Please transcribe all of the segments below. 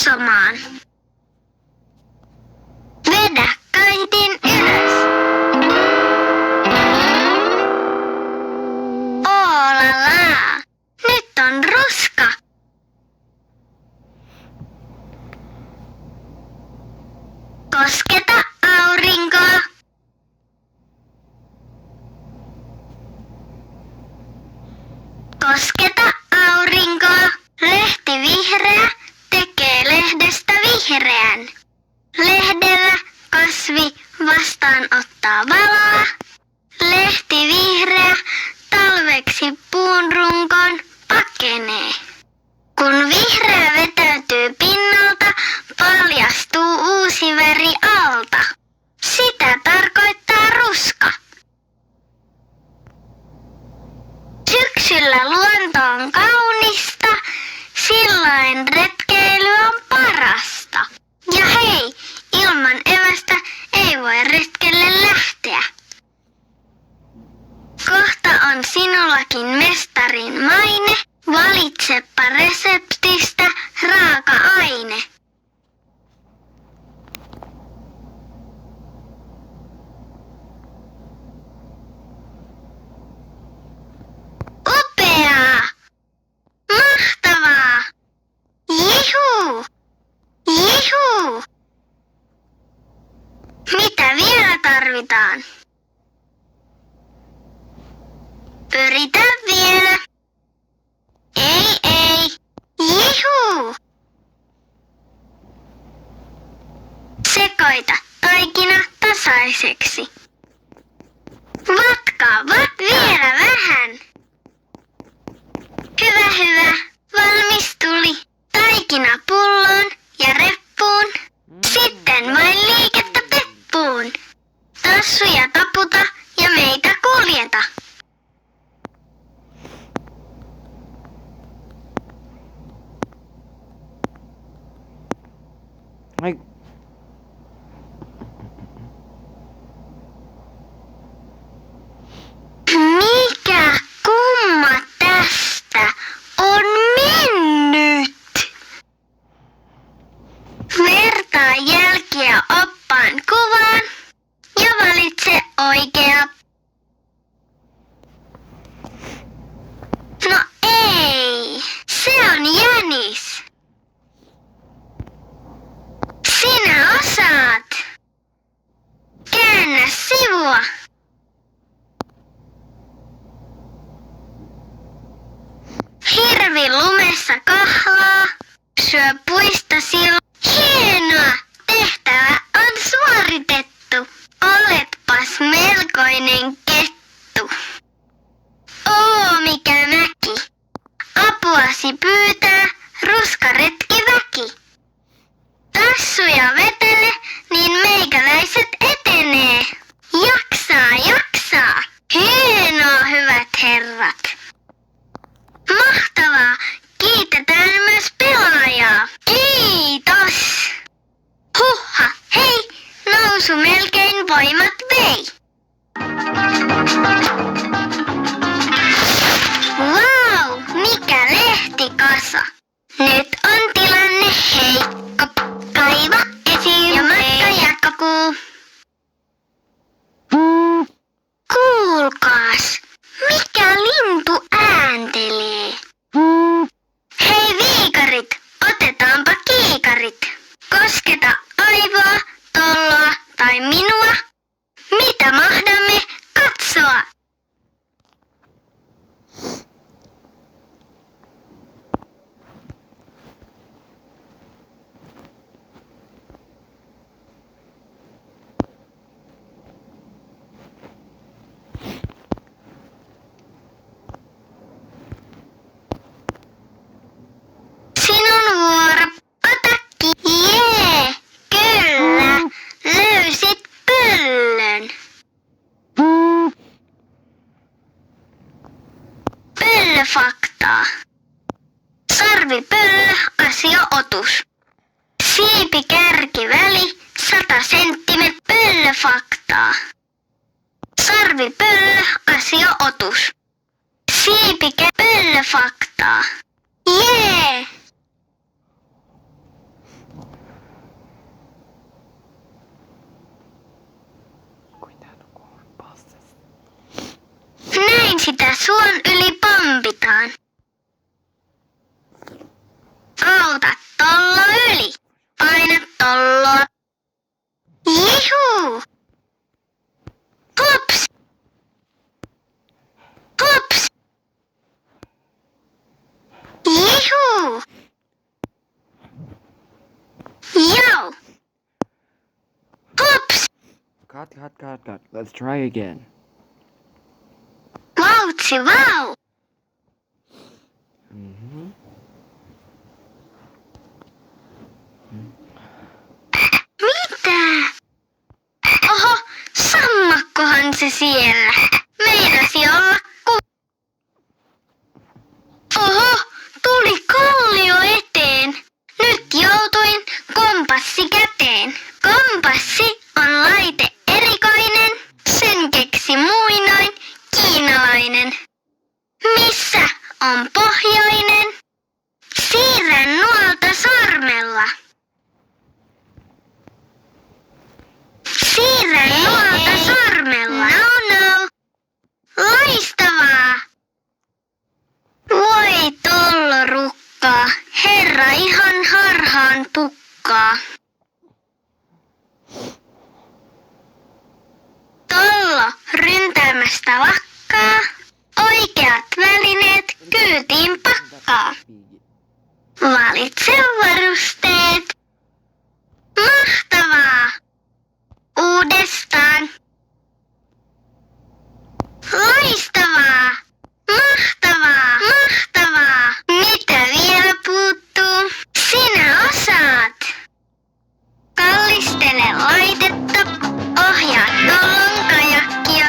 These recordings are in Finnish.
katsomaan. Vedä kaitin ylös. Oolala! Nyt on ruska. Kosketa aurinkoa. Kosketa aurinkoa. Lehti vihreä tekee lehdestä vihreän. Lehdellä kasvi vastaanottaa valoa. Lehti vihreä talveksi puun runkoon pakenee. Kun vihreä vetäytyy pinnalta, paljastuu uusi väri alta. Sitä tarkoittaa ruska. Syksyllä luonto on kaunista, silloin retkeily on parasta. Ja hei, ilman evästä ei voi retkelle lähteä. Kohta on sinullakin mestarin maine, valitsepa reseptistä raaka-aine. Upeaa! Mahtavaa! Jihuu! Jihuu! Mitä vielä tarvitaan? Yritä vielä. Ei. Jihuu! Sekoita taikina tasaiseksi. Vatkaa vielä vähän. Hyvä. Valmis tuli. Taikina pulloon ja reppuun. Sitten vain liikettä peppuun. Tassuja taputa ja meitä kuljeta. Ai. Mikä kumma tästä on mennyt? Vertaa jälkiä oppaan kuvaan ja valitse oikea. No ei, se on jänis. Sinä osaat. Käännä sivua. Hirvi lumessa kahlaa, syö puista silloin. Hienoa! Tehtävä on suoritettu. Oletpas melkoinen kettu. Mikä mäki. Apuasi pyytää ruskaretkiväki. Tassuja vetele, niin meikäläiset etenee. Jaksaa. Hienoa, hyvät herrat. Mahtavaa! Kiitetään myös pelaajaa. Kiitos! Huhha, hei! Nousu melkein voimat vei. Vau, mikä lehtikasa! Nyt on tilanne heikko. Kaiva esiin ja matka jatkuu. Kuulkaas, mikä lintu ääntelee? Hei viikarit, otetaanpa kiikarit. Kosketa aivoa, tolloa tai minua. Mitä mahdamme katsoa? Sinun vuoro. Ota Jee, kyllä. Löysit pöllön. Pöllöfaktaa. Sarvipöllö, asiaotus. Siipi kärki väli, 100 senttimetri. Pöllöfaktaa. Sarvipöllö, asiaotus. Siipi pöllöfaktaa. Jee! Cut. Let's try again. Vautsi vau! Mitä? Oho, sammakkohan se siellä. Meinasi olla Oho, tuli kallio eteen. Nyt joutuin kompassi käteen. Kompassi on laite erikoinen. Sen keksi muinoin kiinalainen. Missä on pohjoinen? Siirrän nuolta sormella. Siirrän nuolta sormella. No. Loistavaa. Voi tollorukkaa, herra ihan harhaan pukkaa. Tollo ryntäämästä lakkaa, oikeat välineet kyytiin pakkaa. Valitse varusteet. Mahtavaa! Uudestaan. Loistavaa! Mahtavaa! Mitä vielä puuttuu? Sinä osaat! Kallistele laitetta, ohjaa tollon kajakkia.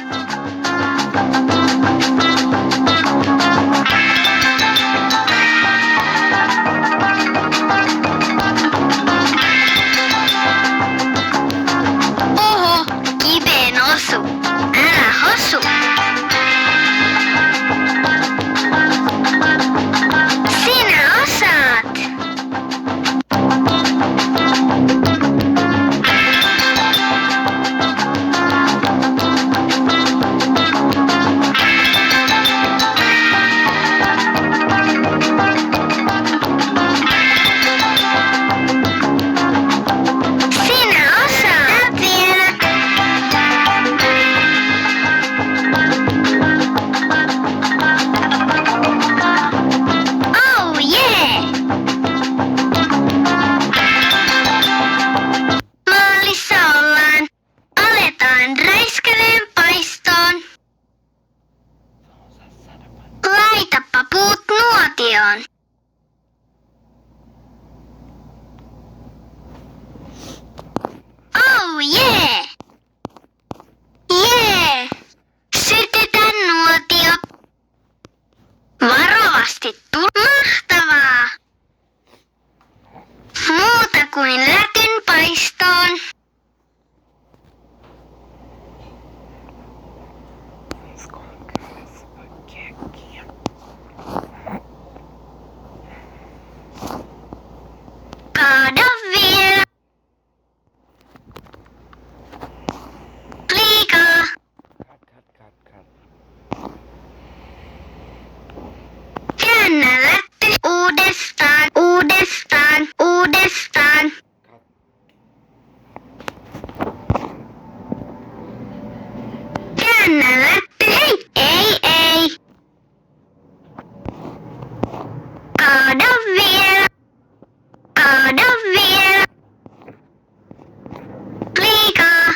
Oho, kiveen osu. Älä hosu. Sinä osaat! Sinä osaat vielä! Oh yeah! Maalissa ollaan. Aletaan räiskäleen paistoon. Laitapa puut nuotioon. Oh yeah! Jee! Sytytän nuotio. Varovasti mahtavaa! Muuta kuin lätyn paistoon. Kaada vielä. Liikaa. Cut. Käännä lätty uudestaan. Käännä lätty, hei! Ei. Kaada vielä. Liikaa.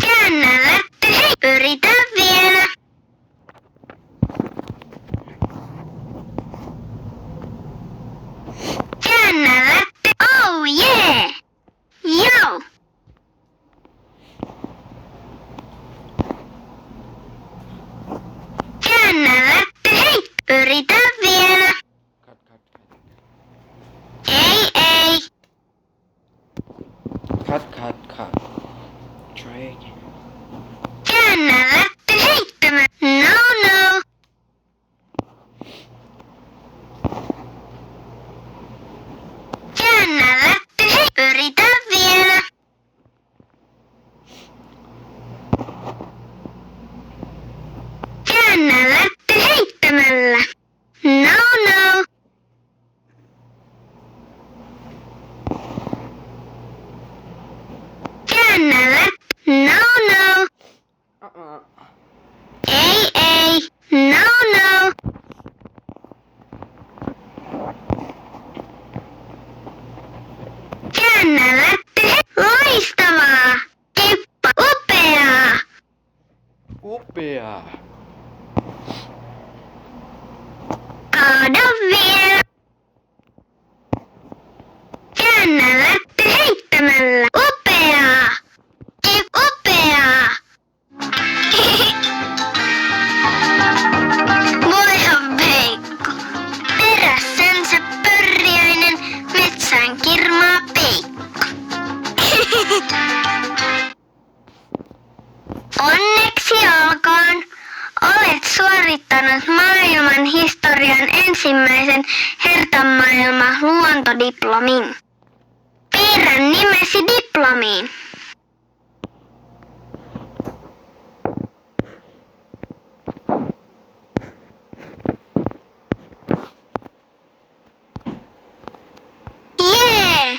Käännä lätty, hei! Yritä vielä. Käännä lätty, oh yeah! Joo! Käännä lätty, hei! Kaada vielä. Käännä läppi heittämällä. Upeaa! Upeaa! Voihan Veikko. Perässänsä pörriäinen, metsään kirmaa peikko. Onneksi olkoon. Olet suorittanut maailman historian ensimmäisen hertamaailma luontodiplomin. Piirrän nimesi diplomiin. Jee!